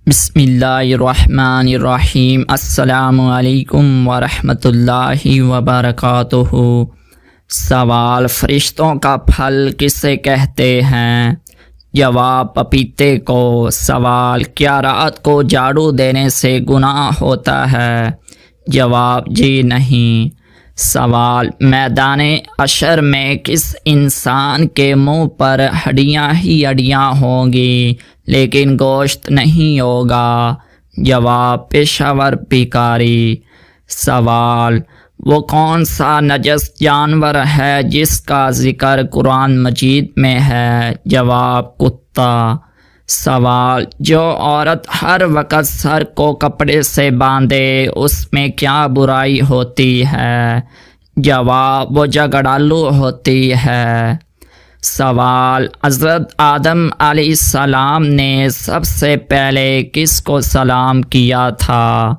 بسم اللہ الرحمن الرحیم۔ السلام علیکم ورحمۃ اللہ وبرکاتہ۔ سوال: فرشتوں کا پھل کسے کہتے ہیں؟ جواب: پپیتے کو۔ سوال: کیا رات کو جھاڑو دینے سے گناہ ہوتا ہے؟ جواب: جی نہیں۔ سوال: میدان حشر میں کس انسان کے منہ پر ہڈیاں ہی ہڈیاں ہوں گی لیکن گوشت نہیں ہوگا؟ جواب: پیشہ ور بھکاری۔ سوال: وہ کون سا نجس جانور ہے جس کا ذکر قرآن مجید میں ہے؟ جواب: کتا۔ سوال: جو عورت ہر وقت سر کو کپڑے سے باندھے اس میں کیا برائی ہوتی ہے؟ جواب: وہ جھگڑالو ہوتی ہے۔ سوال: حضرت آدم علیہ السلام نے سب سے پہلے کس کو سلام کیا تھا؟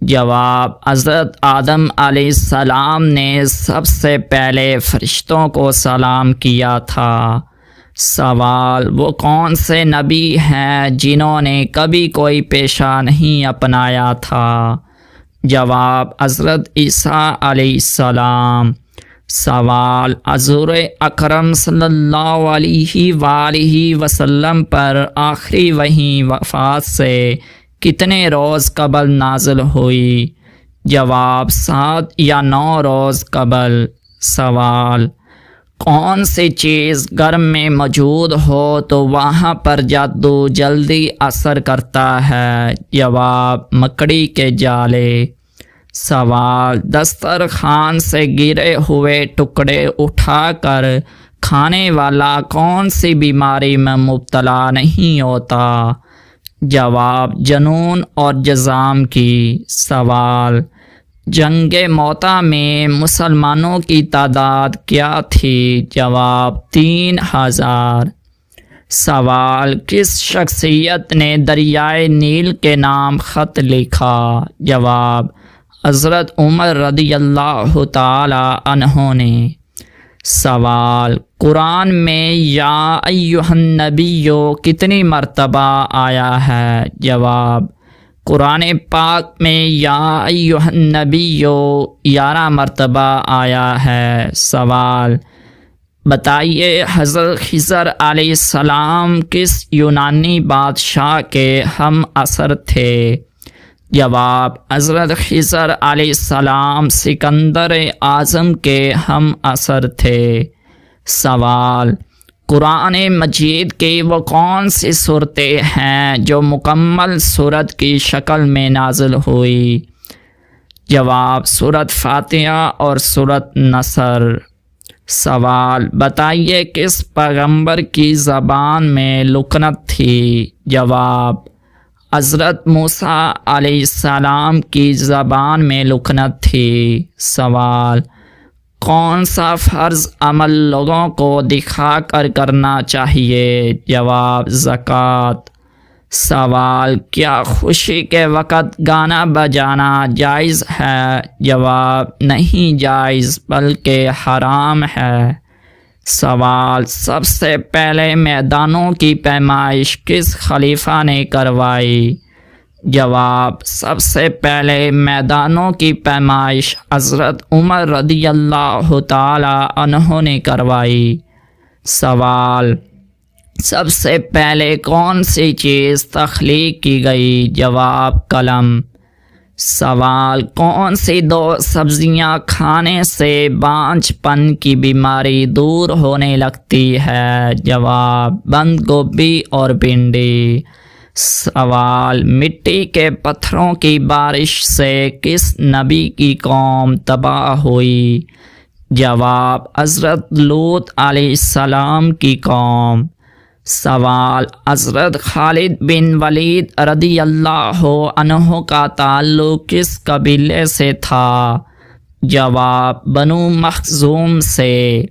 جواب: حضرت آدم علیہ السلام نے سب سے پہلے فرشتوں کو سلام کیا تھا۔ سوال: وہ کون سے نبی ہیں جنہوں نے کبھی کوئی پیشہ نہیں اپنایا تھا؟ جواب: حضرت عیسیٰ علیہ السلام۔ سوال: حضور اکرم صلی اللہ علیہ وآلہ وسلم پر آخری وحی وفات سے کتنے روز قبل نازل ہوئی؟ جواب: 7 یا 9 روز قبل۔ سوال: کون سی چیز گھر میں موجود ہو تو وہاں پر جادو جلدی اثر کرتا ہے؟ جواب: مکڑی کے جالے۔ سوال: دسترخوان سے گرے ہوئے ٹکڑے اٹھا کر کھانے والا کون سی بیماری میں مبتلا نہیں ہوتا؟ جواب: جنون اور جذام کی۔ سوال: جنگ موتا میں مسلمانوں کی تعداد کیا تھی؟ جواب: 3000۔ سوال: کس شخصیت نے دریائے نیل کے نام خط لکھا؟ جواب: حضرت عمر رضی اللہ تعالی عنہ نے۔ سوال: قرآن میں یا ایھا النبی کتنی مرتبہ آیا ہے؟ جواب: قرآن پاک میں یا ایھا النبی 11 مرتبہ آیا ہے۔ سوال: بتائیے حضرت خضر علیہ السلام کس یونانی بادشاہ کے ہم عصر تھے؟ جواب: حضرت خضر علیہ السلام سکندر اعظم کے ہم عصر تھے۔ سوال: قرآن مجید کی وہ کون سی صورتیں ہیں جو مکمل سورت کی شکل میں نازل ہوئی؟ جواب: سورت فاتحہ اور سورت نصر۔ سوال: بتائیے کس پیغمبر کی زبان میں لکنت تھی؟ جواب: حضرت موسیٰ علیہ السلام کی زبان میں لکنت تھی۔ سوال: کون سا فرض عمل لوگوں کو دکھا کر کرنا چاہیے؟ جواب: زکوٰۃ۔ سوال: کیا خوشی کے وقت گانا بجانا جائز ہے؟ جواب: نہیں جائز بلکہ حرام ہے۔ سوال: سب سے پہلے میدانوں کی پیمائش کس خلیفہ نے کروائی؟ جواب: سب سے پہلے میدانوں کی پیمائش حضرت عمر رضی اللہ تعالی عنہ نے کروائی۔ سوال: سب سے پہلے کون سی چیز تخلیق کی گئی؟ جواب: قلم۔ سوال: کون سی 2 سبزیاں کھانے سے بانجھ پن کی بیماری دور ہونے لگتی ہے؟ جواب: بند گوبھی اور بھنڈی۔ سوال: مٹی کے پتھروں کی بارش سے کس نبی کی قوم تباہ ہوئی؟ جواب: حضرت لوط علیہ السلام کی قوم۔ سوال: حضرت خالد بن ولید رضی اللہ عنہ کا تعلق کس قبیلے سے تھا؟ جواب: بنو مخزوم سے۔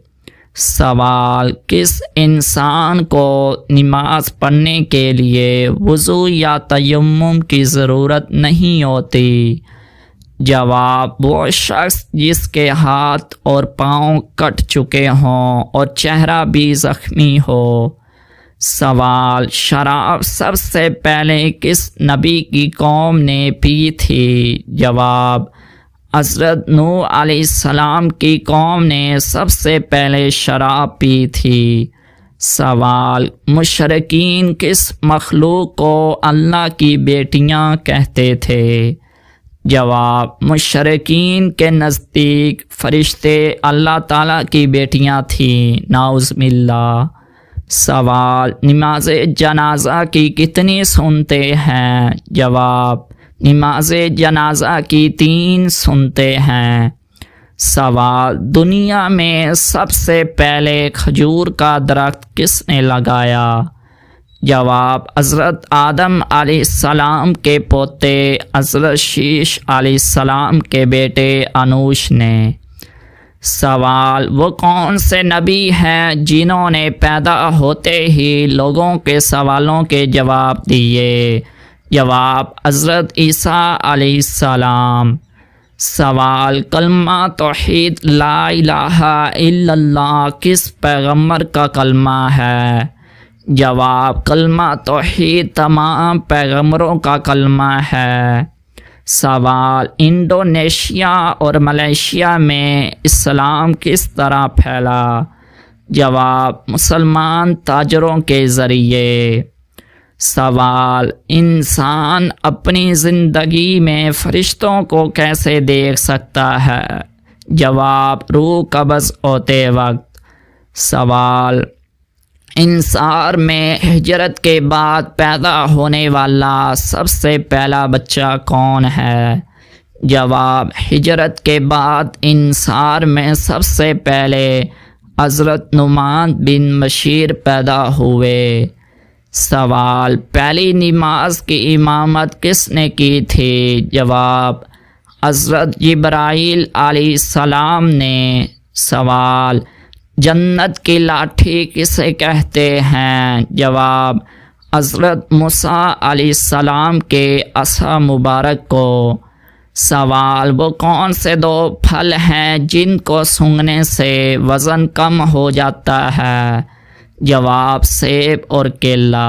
سوال: کس انسان کو نماز پڑھنے کے لیے وضو یا تیمم کی ضرورت نہیں ہوتی؟ جواب: وہ شخص جس کے ہاتھ اور پاؤں کٹ چکے ہوں اور چہرہ بھی زخمی ہو۔ سوال، شراب سب سے پہلے کس نبی کی قوم نے پی تھی؟ جواب، حضرت نوح علیہ السلام کی قوم نے سب سے پہلے شراب پی تھی۔ سوال، مشرکین کس مخلوق کو اللہ کی بیٹیاں کہتے تھے؟ جواب، مشرکین کے نزدیک فرشتے اللہ تعالیٰ کی بیٹیاں تھیں، نعوذ باللہ۔ سوال، نماز جنازہ کی کتنی سنتیں ہیں؟ جواب، نماز جنازہ کی 3 سنتیں ہیں۔ سوال، دنیا میں سب سے پہلے کھجور کا درخت کس نے لگایا؟ جواب، حضرت آدم علیہ السلام کے پوتے حضرت شیش علیہ السلام کے بیٹے انوش نے۔ سوال، وہ کون سے نبی ہیں جنہوں نے پیدا ہوتے ہی لوگوں کے سوالوں کے جواب دیے؟ جواب، حضرت عیسیٰ علیہ السلام۔ سوال، کلمہ توحید لا الہ الا اللہ کس پیغمبر کا کلمہ ہے؟ جواب، کلمہ توحید تمام پیغمبروں کا کلمہ ہے۔ سوال، انڈونیشیا اور ملیشیا میں اسلام کس طرح پھیلا؟ جواب، مسلمان تاجروں کے ذریعے۔ سوال، انسان اپنی زندگی میں فرشتوں کو کیسے دیکھ سکتا ہے؟ جواب، روح قبض ہوتے وقت۔ سوال، انصار میں ہجرت کے بعد پیدا ہونے والا سب سے پہلا بچہ کون ہے؟ جواب، ہجرت کے بعد انصار میں سب سے پہلے حضرت نعمان بن بشیر پیدا ہوئے۔ سوال، پہلی نماز کی امامت کس نے کی تھی؟ جواب، حضرت جبرائیل علیہ السلام نے۔ سوال، جنت کی لاٹھی کسے کہتے ہیں؟ جواب، حضرت موسیٰ علیہ السلام کے عصا مبارک کو۔ سوال، وہ کون سے 2 پھل ہیں جن کو سونگھنے سے وزن کم ہو جاتا ہے؟ جواب، سیب اور کیلا۔